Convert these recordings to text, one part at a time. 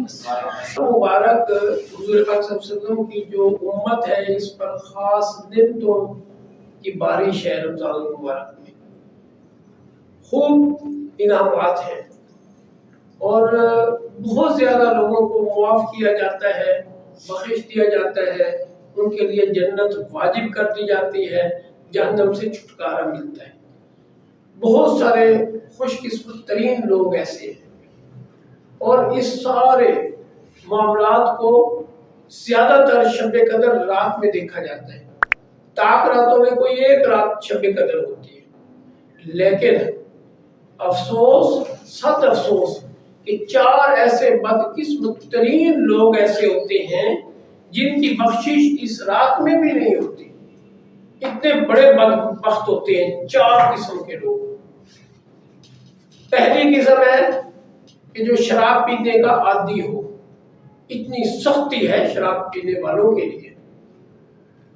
مبارک حضور پاک صلی اللہ علیہ وسلم کی جو امت ہے اس پر خاص نعمتوں کی بارش ہے رمضان المبارک میں، خوب انعامات ہیں اور بہت زیادہ لوگوں کو معاف کیا جاتا ہے، بخش دیا جاتا ہے، ان کے لیے جنت واجب کر دی جاتی ہے، جہنم سے چھٹکارا ملتا ہے۔ بہت سارے خوش قسمت ترین لوگ ایسے ہیں اور اس سارے معاملات کو زیادہ تر شب قدر رات میں دیکھا جاتا ہے۔ طاق راتوں میں کوئی ایک رات شب قدر ہوتی ہے، لیکن افسوس، سخت افسوس کہ 4 ایسے بدقسمت ترین لوگ ایسے ہوتے ہیں جن کی بخشش اس رات میں بھی نہیں ہوتی۔ اتنے بڑے بدبخت ہوتے ہیں 4 قسم کے لوگ۔ پہلی قسم ہے کہ جو شراب پینے کا عادی ہو، اتنی سختی ہے شراب پینے والوں کے لیے،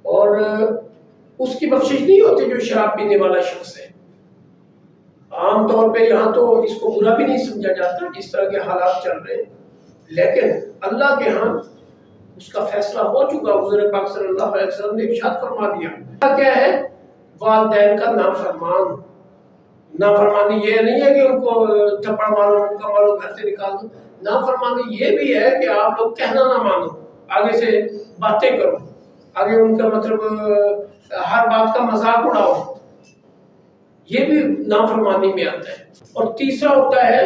اور اس کی بخشش نہیں ہوتی جو شراب پینے والا شخص ہے۔ عام طور پہ یہاں تو اس کو برا بھی نہیں سمجھا جاتا جس طرح کے حالات چل رہے ہیں، لیکن اللہ کے ہاں اس کا فیصلہ ہو چکا۔ حضور پاک صلی اللہ علیہ وسلم نے ارشاد فرما دیا کیا ہے؟ والدین کا نافرمان۔ نافرمانی یہ نہیں ہے کہ ان کو تھپڑ مارو، مکہ مارو، گھر سے نکال دو۔ نافرمانی یہ بھی ہے کہ آپ لوگ کہنا نہ مانو، آگے سے باتیں کرو، آگے ان کا مطلب ہر بات کا مذاق اڑاؤ، یہ بھی نافرمانی میں آتا ہے۔ اور تیسرا ہوتا ہے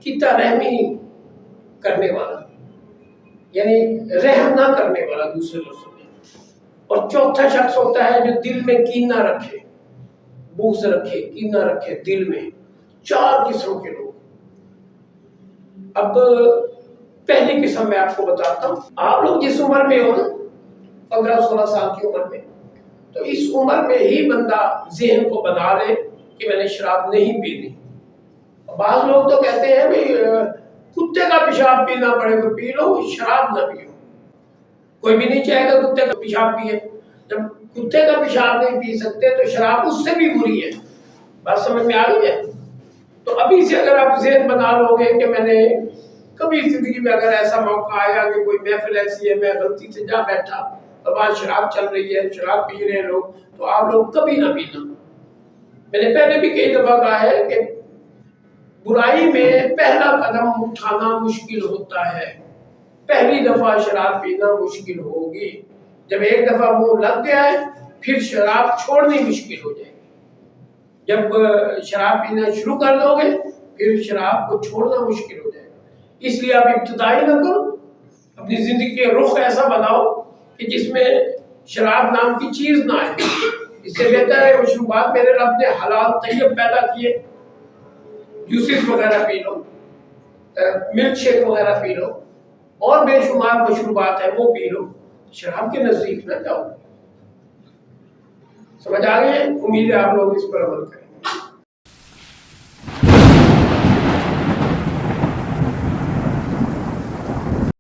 قطع رحمی کرنے والا، یعنی رحم نہ کرنے والا دوسرے لوگوں میں۔ اور چوتھا شخص ہوتا ہے جو دل میں کینہ رکھے، بغض رکھے، کینہ رکھے دل میں۔ 4 قسم کے لوگ۔ اب پہلی قسم میں آپ کو بتاتا ہوں۔ آپ لوگ جس عمر میں ہو نا، 15-16 سال کی عمر میں، تو اس عمر میں ہی بندہ ذہن کو بنا لے کہ میں نے شراب نہیں پینی۔ بعض لوگ تو کہتے ہیں بھئی کتے کا پیشاب پینا پڑے تو پی لو، شراب نہ پیو۔ کوئی بھی نہیں چاہے گا کتے کا پیشاب پیے۔ جب کتے کا پیشاب نہیں پی سکتے تو شراب اس سے بھی بری ہے۔ بات سمجھ میں آ گئی ہے؟ تو ابھی سے اگر آپ ذہن بنا لو گے کہ میں نے کبھی زندگی میں اگر ایسا موقع آیا کہ کوئی محفل ایسی ہے، میں غلطی سے جا بیٹھا اور وہاں شراب چل رہی ہے، شراب پی رہے ہیں لوگ، تو آپ لوگ کبھی نہ پینا۔ میں نے پہلے بھی کئی دفعہ کہا ہے کہ برائی میں پہلا قدم اٹھانا مشکل ہوتا ہے۔ پہلی دفعہ شراب پینا مشکل ہوگی، جب ایک دفعہ منہ لگ گیا ہے پھر شراب چھوڑنی مشکل ہو جائے گی۔ جب شراب پینا شروع کر دو گے پھر شراب کو چھوڑنا مشکل ہو جائے گا۔ اس لیے آپ ابتدائی نہ کرو، اپنی زندگی کے رخ ایسا بناؤ کہ جس میں شراب نام کی چیز نہ آئے۔ اس سے بہتر ہے مشروبات میرے رب نے حلال طیب پیدا کیے، جوسز وغیرہ پی لو، ملک شیک وغیرہ پی لو، اور بے شمار مشروبات ہیں وہ پی لو، شراب کے نزدیک نہ جاؤ۔ سمجھ آ گئی ہے؟ امید ہے آپ لوگ اس پر عمل کریں۔